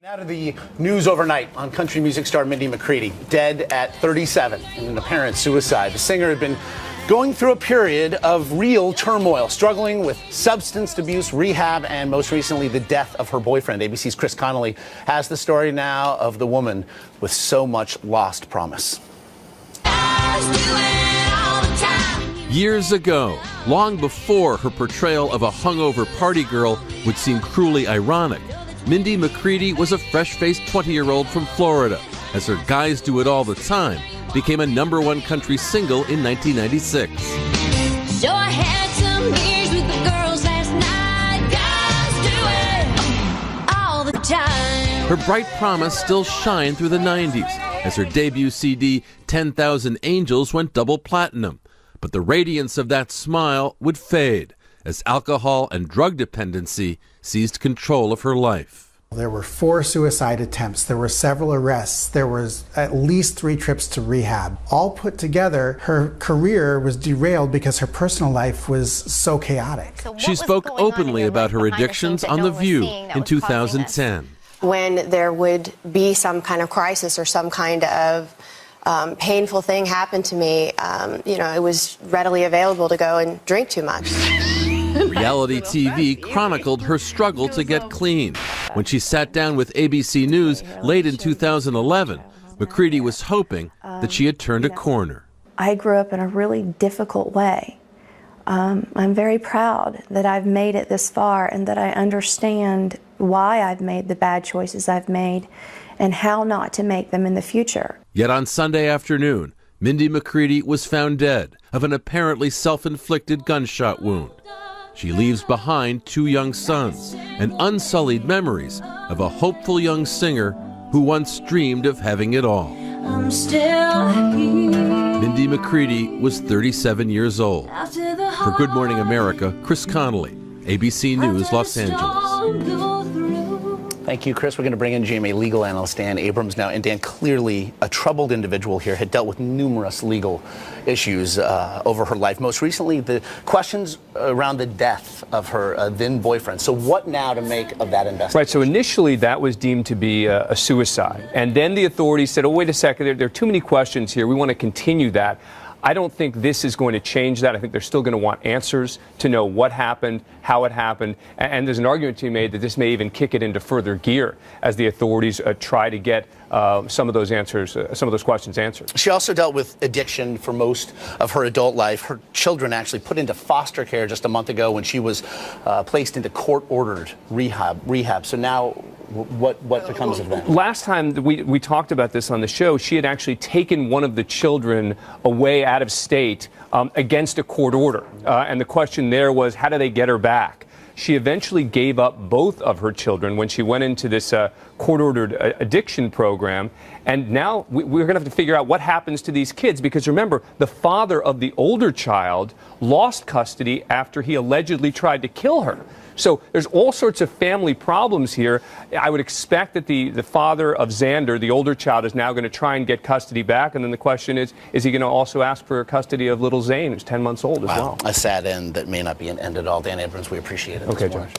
Now to the news overnight on country music star Mindy McCready, dead at 37 in an apparent suicide. The singer had been going through a period of real turmoil, struggling with substance abuse, rehab, and most recently the death of her boyfriend. ABC's Chris Connolly has the story now of the woman with so much lost promise. Years ago, long before her portrayal of a hungover party girl would seem cruelly ironic, Mindy McCready was a fresh-faced 20-year-old from Florida, as her Guys Do It All the Time became a #1 country single in 1996. So I had some beers with the girls last night. Guys do it all the time. Her bright promise still shined through the 90s, as her debut CD, 10,000 Angels, went double platinum. But the radiance of that smile would fade, as alcohol and drug dependency seized control of her life. There were 4 suicide attempts, there were several arrests, there was at least 3 trips to rehab. All put together, her career was derailed because her personal life was so chaotic. She spoke openly about her addictions on The View in 2010. When there would be some kind of crisis or some kind of painful thing happen to me, it was readily available to go and drink too much. Reality TV chronicled her struggle to get clean. When she sat down with ABC News late in 2011, McCready was hoping that she had turned a corner. I grew up in a really difficult way. I'm very proud that I've made it this far and that I understand why I've made the bad choices I've made and how not to make them in the future. Yet on Sunday afternoon, Mindy McCready was found dead of an apparently self-inflicted gunshot wound. She leaves behind 2 young sons and unsullied memories of a hopeful young singer who once dreamed of having it all. I'm still here. Mindy McCready was 37 years old. For Good Morning America, Chris Connolly, ABC News, Los Angeles. Thank you, Chris. We're going to bring in GMA legal analyst Dan Abrams now. And Dan, clearly a troubled individual here, had dealt with numerous legal issues over her life. Most recently, the questions around the death of her then boyfriend. So what now to make of that investigation? Right, so initially that was deemed to be a suicide. And then the authorities said, oh, wait a second, there are too many questions here. We want to continue that. I don't think this is going to change that. I think they're still going to want answers to know what happened, how it happened, and there's an argument to be made that this may even kick it into further gear as the authorities try to get some of those answers, some of those questions answered. She also dealt with addiction for most of her adult life. Her children actually put into foster care just a month ago when she was placed into court-ordered rehab. So now, what becomes of that? Last time we talked about this on the show, she had actually taken one of the children away out of state against a court order. And the question there was, how do they get her back? She eventually gave up both of her children when she went into this court-ordered addiction program. And now we're going to have to figure out what happens to these kids, because remember, the father of the older child lost custody after he allegedly tried to kill her. So there's all sorts of family problems here. I would expect that the father of Xander, the older child, is now going to try and get custody back. And then the question is he going to also ask for custody of little Zane, who's 10 months old as well? A sad end that may not be an end at all. Dan Abrams, we appreciate it. Okay, Josh.